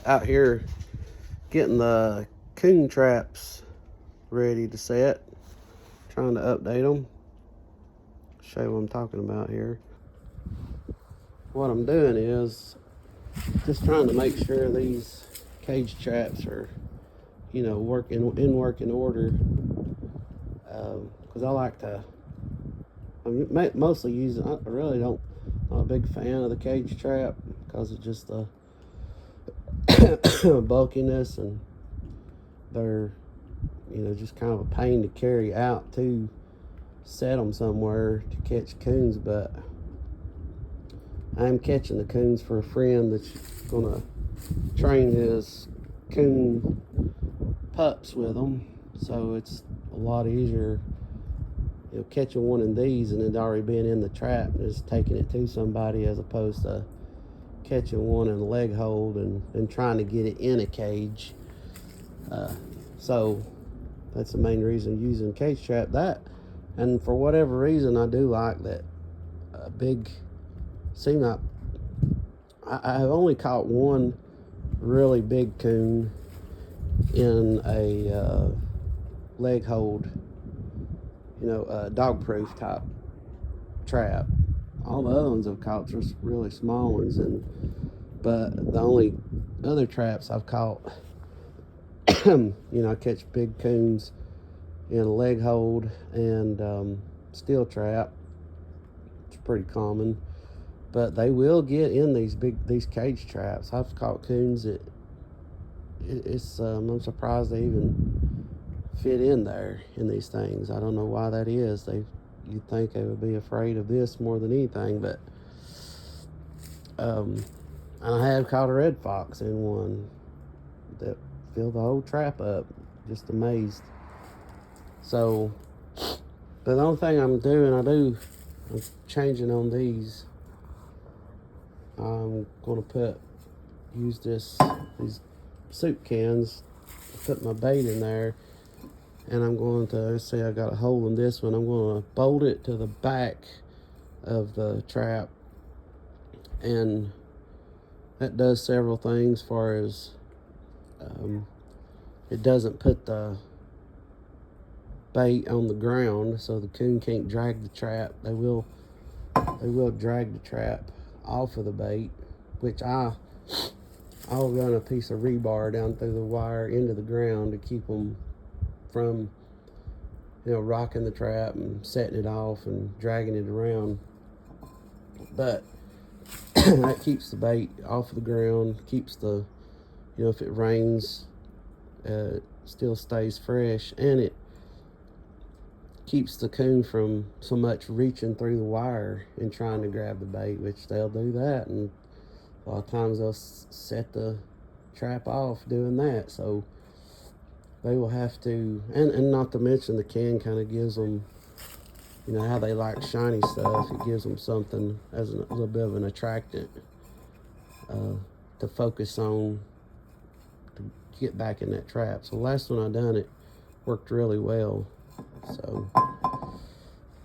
Out here getting the coon traps ready to set. Trying to update them. Show you what I'm talking about here. What I'm doing is just trying to make sure these cage traps are, working order. Because I like to, I'm mostly using. I really don't. I'm a big fan of the cage trap because of just the bulkiness, and they're, just kind of a pain to carry out to set them somewhere to catch coons. But I'm catching the coons for a friend that's gonna train his coon pups with them, so it's a lot easier, catching one of these and it already being in the trap and just taking it to somebody, as opposed to catching one in a leg hold and trying to get it in a cage. So that's the main reason using cage trap. That, and for whatever reason, I do like that big. Seem like I have only caught one really big coon in a leg hold, dog proof type trap. All the other ones I've caught are really small ones, but the only other traps I've caught, I catch big coons in a leg hold and steel trap. It's pretty common, but they will get in these cage traps. I've caught coons that I'm surprised they even fit in there in these things. I don't know why that is. You'd think they would be afraid of this more than anything, but and I have caught a red fox in one that filled the whole trap up. Just amazed. So, but the only thing I'm changing on these. I'm going to use these soup cans, put my bait in there, and I'm going to, let's say I got a hole in this one, I'm going to bolt it to the back of the trap, and that does several things. As far as it doesn't put the bait on the ground, so the coon can't drag the trap. They will drag the trap off of the bait, which I'll run a piece of rebar down through the wire into the ground to keep them from, rocking the trap and setting it off and dragging it around. But that keeps the bait off the ground, keeps the, if it rains, it still stays fresh, and it keeps the coon from so much reaching through the wire and trying to grab the bait, which they'll do that, and a lot of times they'll set the trap off doing that. So they will have to, and not to mention the can kind of gives them, how they like shiny stuff. It gives them something as a little bit of an attractant to focus on to get back in that trap. So last one I done, it worked really well. So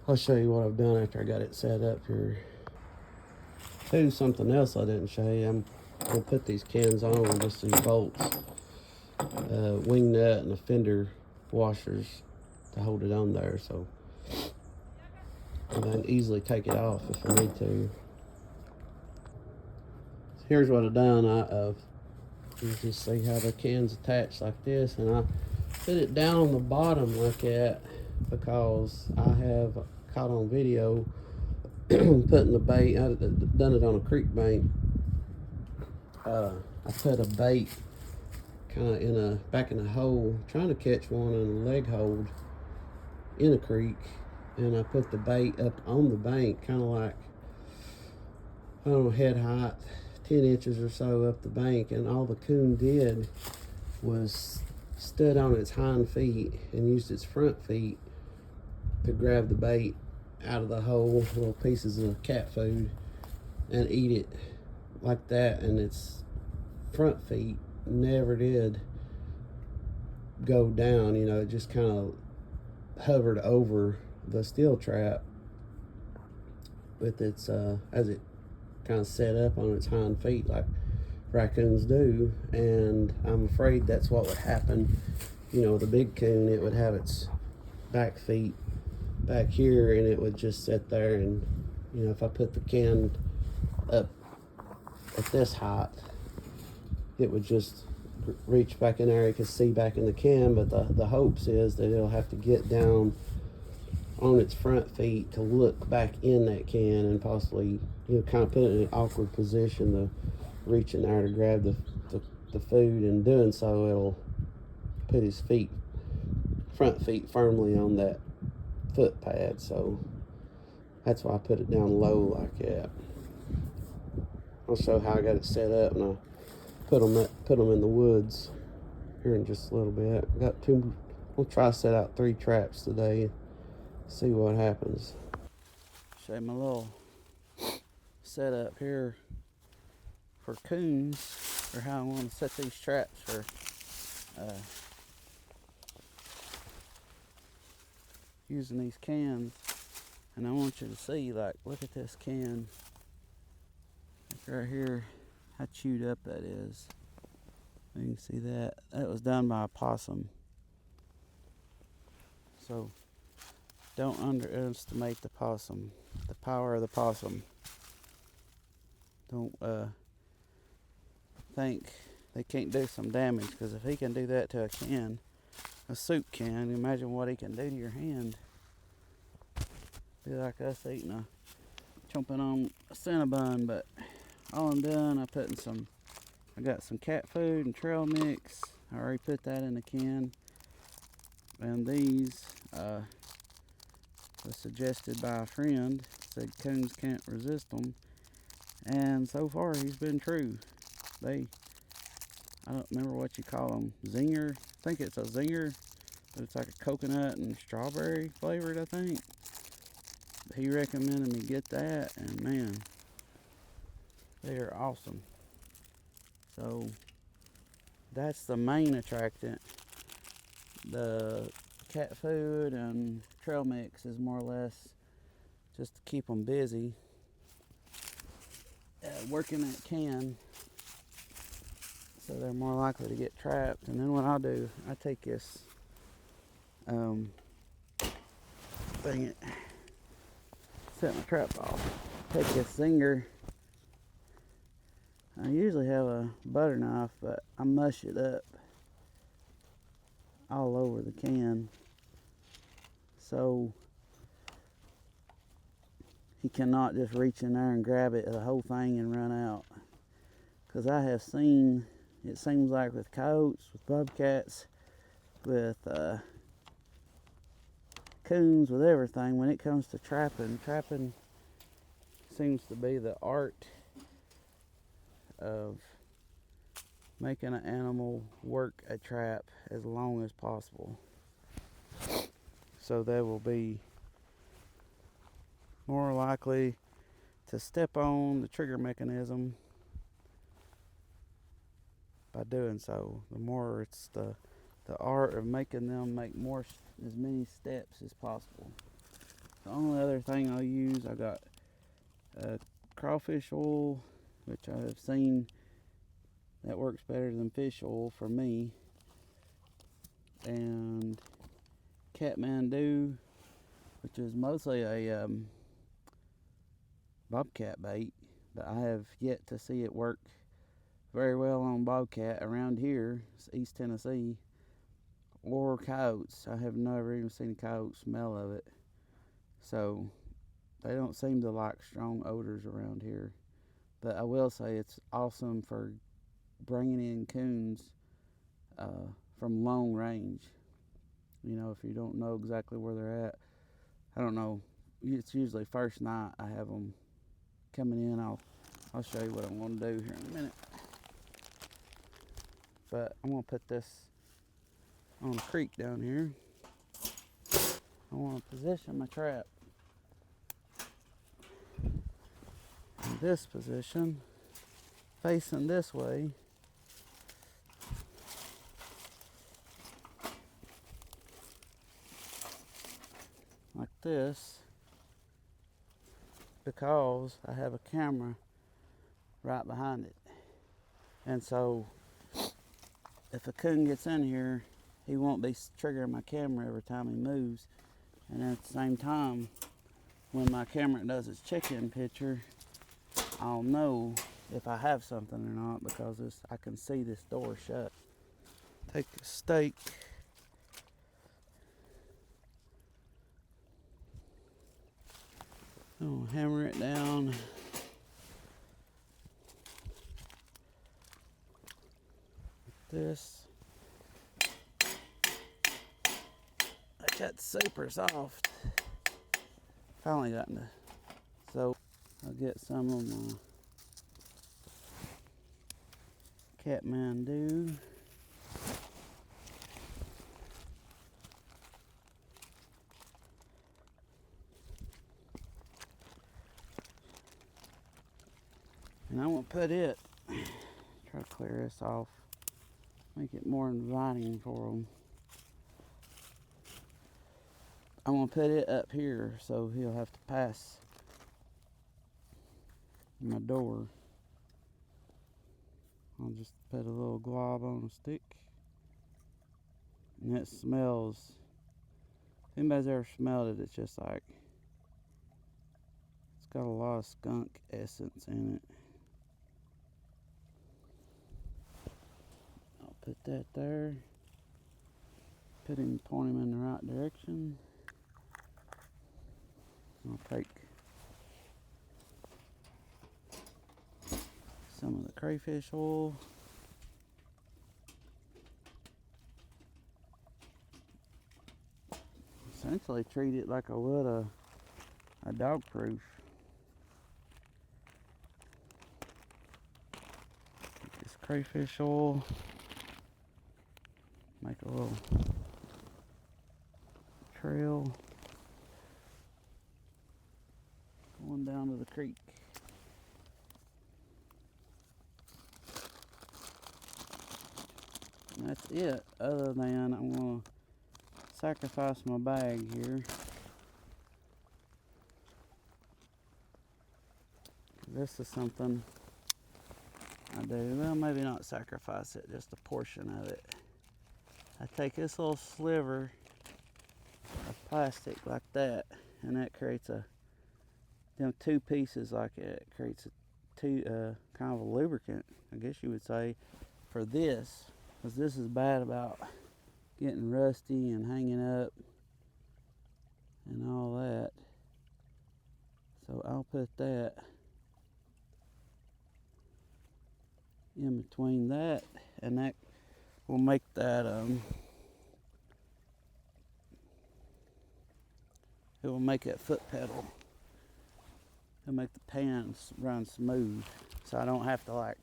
I'll show you what I've done after I got it set up here. Too, something else I didn't show you. I'm gonna put these cans on with just these bolts, wing nut and the fender washers to hold it on there, so I can easily take it off if I need to. So here's what I've done. You just see how the can's attached like this, and I put it down on the bottom like that because I have caught on video putting the bait. I've done it on a creek bank. I put a bait kind of back in a hole, trying to catch one in a leg hold in a creek, and I put the bait up on the bank, kind of like, I don't know, head height, 10 inches or so up the bank, and all the coon did was stood on its hind feet and used its front feet to grab the bait out of the hole, little pieces of cat food, and eat it like that. And its front feet never did go down, it just kind of hovered over the steel trap with its as it kind of set up on its hind feet, like raccoons do, and I'm afraid that's what would happen. You know, the big coon, it would have its back feet back here, and it would just sit there, and you know, if I put the can up at this height, it would just reach back in there. You could see back in the can, but the hopes is that it'll have to get down on its front feet to look back in that can and possibly, you know, kind of put it in an awkward position to reach in there to grab the food. And doing so, it'll put his front feet firmly on that foot pad. So that's why I put it down low like that. I'll show how I got it set up, and I put them in the woods here in just a little bit. We'll try to set out 3 traps today, see what happens. Show you my little setup here for coons, or how I want to set these traps for using these cans. And I want you to see, like, look at this can, like right here, how chewed up that is. You can see that. That was done by a possum. So don't underestimate the possum, the power of the possum. Don't think they can't do some damage, because if he can do that to a soup can, imagine what he can do to your hand. Be like us chomping on a Cinnabon. But all I'm doing, I got some cat food and trail mix. I already put that in the can. And these was suggested by a friend. Said coons can't resist them. And so far, he's been true. I don't remember what you call them. Zinger? I think it's a zinger. But it's like a coconut and strawberry flavored, I think. He recommended me get that, and man, they are awesome. So that's the main attractant. The cat food and trail mix is more or less just to keep them busy working that can, so they're more likely to get trapped. And then what I'll do, I take this set my trap off. Take this zinger. I usually have a butter knife, but I mush it up all over the can, so he cannot just reach in there and grab it, the whole thing, and run out. Because I have seen, it seems like with coyotes, with bobcats, with coons, with everything, when it comes to trapping seems to be the art of making an animal work a trap as long as possible, so they will be more likely to step on the trigger mechanism by doing so. The more it's the art of making them make as many steps as possible. The only other thing I'll use, I got crawfish oil, which I have seen that works better than fish oil for me, and Kathmandu, which is mostly a bobcat bait, but I have yet to see it work very well on bobcat around here, East Tennessee, or coyotes. I have never even seen a coyote smell of it, so they don't seem to like strong odors around here. But I will say it's awesome for bringing in coons from long range. You know, if you don't know exactly where they're at, I don't know. It's usually first night I have them coming in. I'll show you what I'm going to do here in a minute. But I'm going to put this on a creek down here. I want to position my trap in this position, facing this way. Like this, because I have a camera right behind it. And so if a coon gets in here, he won't be triggering my camera every time he moves. And at the same time, when my camera does its check-in picture, I'll know if I have something or not because I can see this door shut. Take a stake. I'm gonna hammer it down. Like this. That's super soft. Finally gotten to. So I'll get some of my Kathmandu. And I'm gonna put it, try to clear this off, make it more inviting for them. I'm gonna put it up here so he'll have to pass my door. I'll just put a little glob on a stick. And it smells, if anybody's ever smelled it, it's just like, it's got a lot of skunk essence in it. I'll put that there. Point him in the right direction. I'll take some of the crayfish oil. Essentially treat it like I would a dog proof. Take this crayfish oil, make a little trail going down to the creek. And that's it, other than I'm going to sacrifice my bag here. This is something I do. Well, maybe not sacrifice it, just a portion of it. I take this little sliver of plastic like that, and that creates two pieces like it creates kind of a lubricant, I guess you would say, for this, because this is bad about getting rusty and hanging up and all that. So I'll put that in between that, and that will make that it will make that foot pedal. It'll make the pans run smooth, so I don't have to like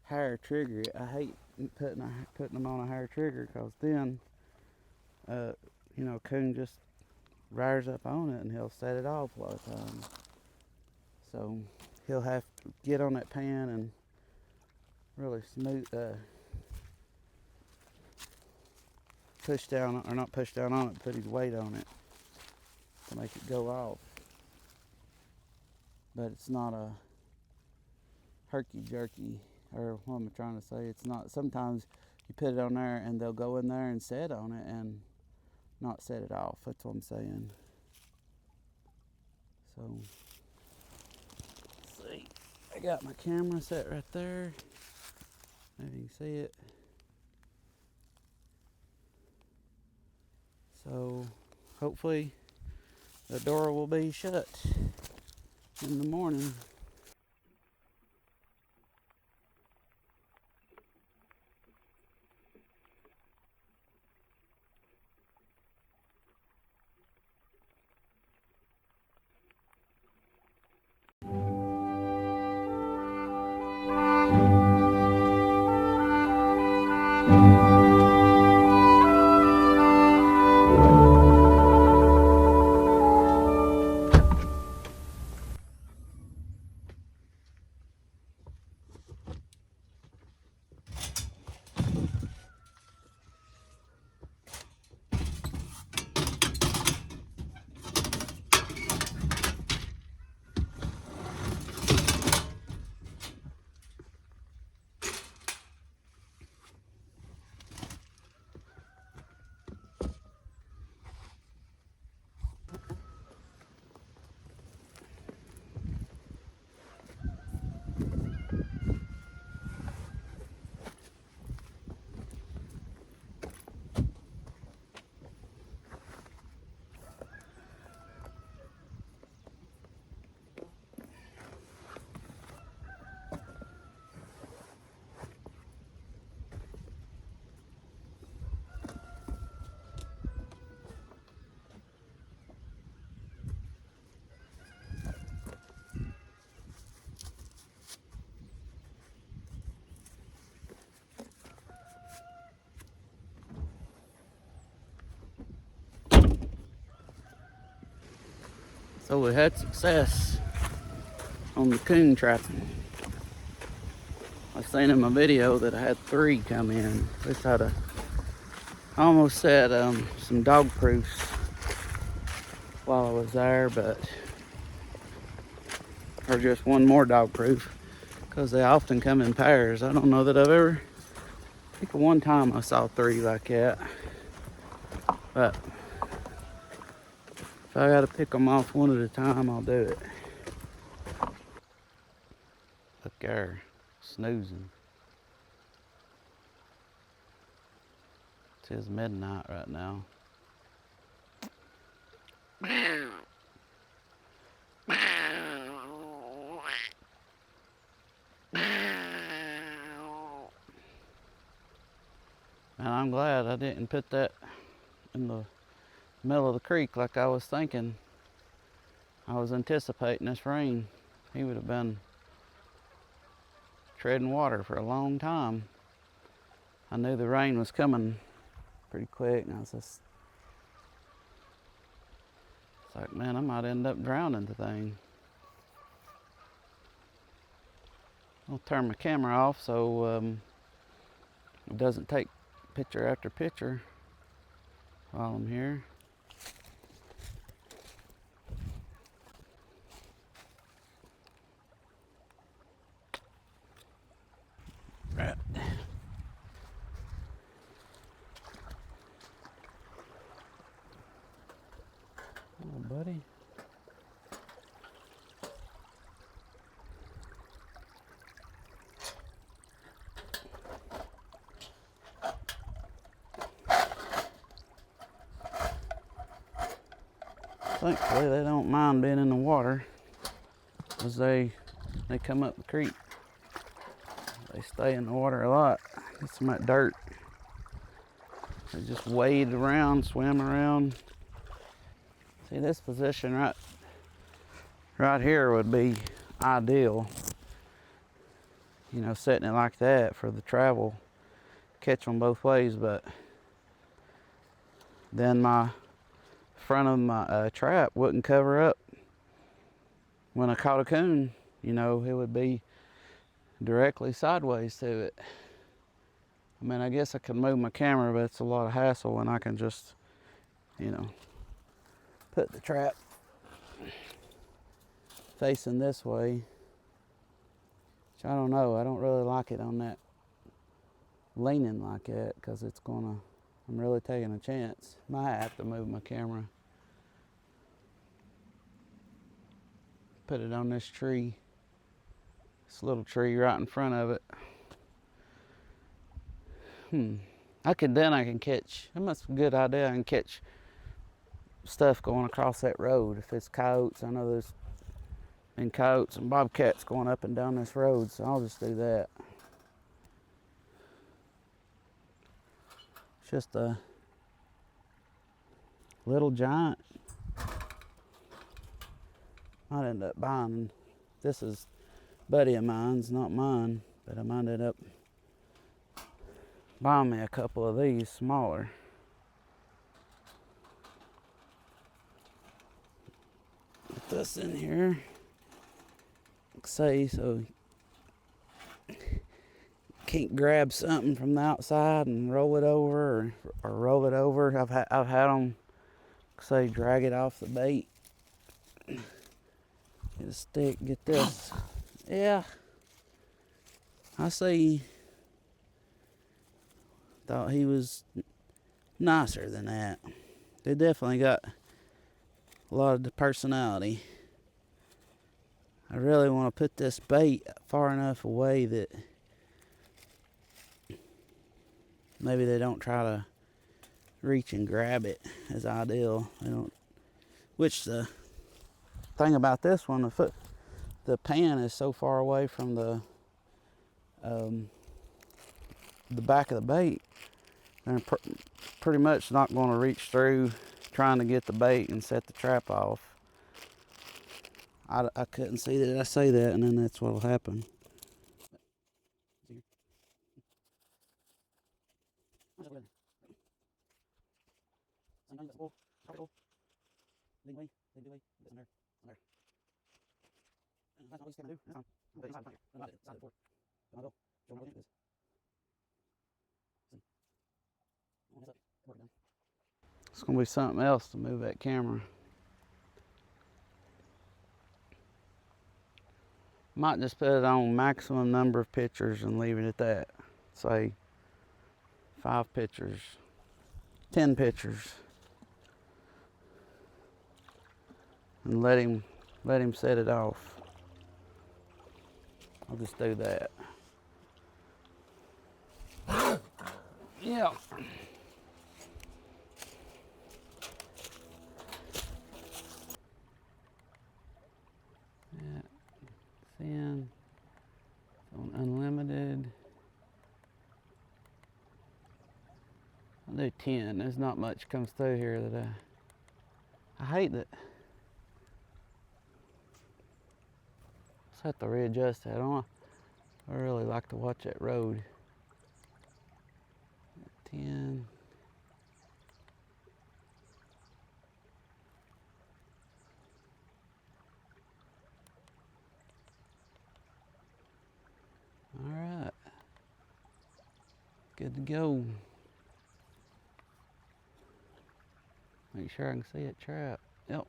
hair trigger it. I hate putting them on a hair trigger, because then coon just rears up on it and he'll set it off a lot of times. So he'll have to get on that pan and really smooth, push down, or not push down on it, put his weight on it to make it go off. But it's not a herky-jerky, or what am I trying to say? It's not, sometimes you put it on there and they'll go in there and set on it and not set it off. That's what I'm saying. So, let's see. I got my camera set right there. Maybe you can see it. So, hopefully the door will be shut in the morning. So we had success on the coon trapping. I seen in my video that I had 3 come in. This had I almost said some dog proofs while I was there, but or just one more dog proof, because they often come in pairs. I don't know that I've ever, I think one time I saw 3 like that, but if I gotta pick them off one at a time, I'll do it. Look there, snoozing. It is midnight right now. And I'm glad I didn't put that in the middle of the creek like I was thinking. I was anticipating this rain. He would have been treading water for a long time. I knew the rain was coming pretty quick, and I was just, it's like, man, I might end up drowning the thing. I'll turn my camera off so it doesn't take picture after picture while I'm here. Right. Oh, buddy. Thankfully, they don't mind being in the water as they come up the creek. They stay in the water a lot. Get some of that dirt. They just wade around, swim around. See, this position right here would be ideal. You know, setting it like that for the travel, catch them both ways. But then my front of my trap wouldn't cover up. When I caught a coon, you know, it would be directly sideways to it. I mean, I guess I could move my camera, but it's a lot of hassle when I can just, you know, put the trap facing this way. Which I don't know, I don't really like it on that leaning like that, because it's gonna, I'm really taking a chance. Might have to move my camera. Put it on this tree. This little tree right in front of it. I can catch, that must be a good idea. I can catch stuff going across that road. If it's coyotes, I know there's been coyotes and bobcats going up and down this road, so I'll just do that. It's just a little giant. Might end up buying, this is a buddy of mine's, not mine, but I might end up buying me a couple of these smaller. Put this in here, say, so can't grab something from the outside and roll it over, or roll it over. I've had them, say, drag it off the bait. Get a stick, get this. Yeah, I see. Thought he was nicer than that. They definitely got a lot of the personality. I really want to put this bait far enough away that maybe they don't try to reach and grab it is ideal. They don't. Which the thing about this one, the pan is so far away from the back of the bait, they're pretty much not going to reach through trying to get the bait and set the trap off. I couldn't see that I say that, and then that's what'll happen. There. That's all he's gonna do. That's fine. I'm gonna put it inside here. I'm not inside it before. But I'll go. Show him what it is. See. Oh, that's up. Work it done. It's gonna be something else to move that camera. Might just put it on maximum number of pictures and leave it at that. Say 5 pictures, 10 pictures, and let him set it off. I'll just do that. Yeah. Yeah. Thin. On unlimited. I'll do 10. There's not much comes through here that I hate that. Just have to readjust that. I really like to watch that road. 10. All right. Good to go. Make sure I can see it trap. Yep.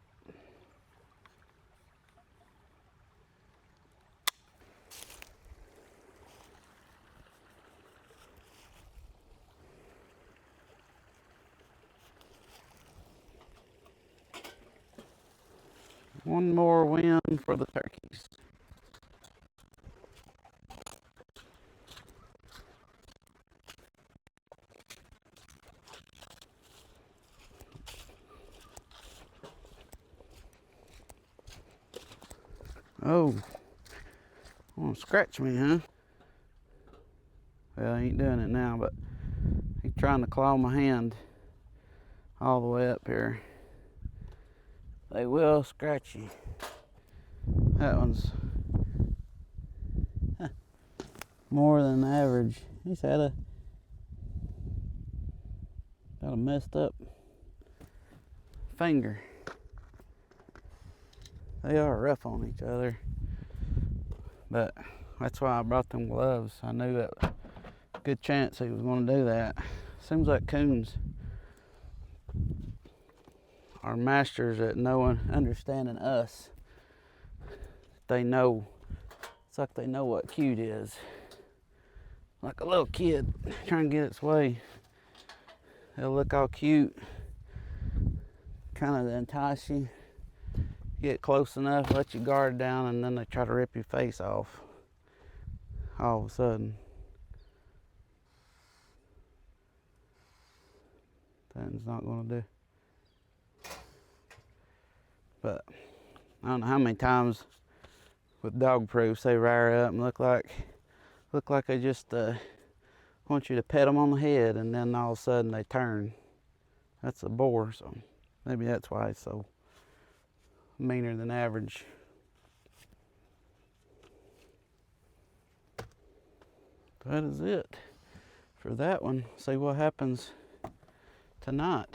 One more win for the turkeys. Oh, want to scratch me, huh? Well, he ain't doing it now, but he's trying to claw my hand all the way up here. They will scratch you. That one's more than average. He's had got a messed up finger. They are rough on each other, but that's why I brought them gloves. I knew that good chance he was going to do that. Seems like coons are masters at knowing, understanding us. They know. It's like they know what cute is. Like a little kid trying to get its way. They'll look all cute, kind of entice you. Get close enough, let your guard down, and then they try to rip your face off. All of a sudden. That's not going to do. But I don't know how many times with dog proofs they rear up and look like they just want you to pet them on the head, and then all of a sudden they turn. That's a boar, so maybe that's why it's so meaner than average. That is it for that one. See what happens tonight.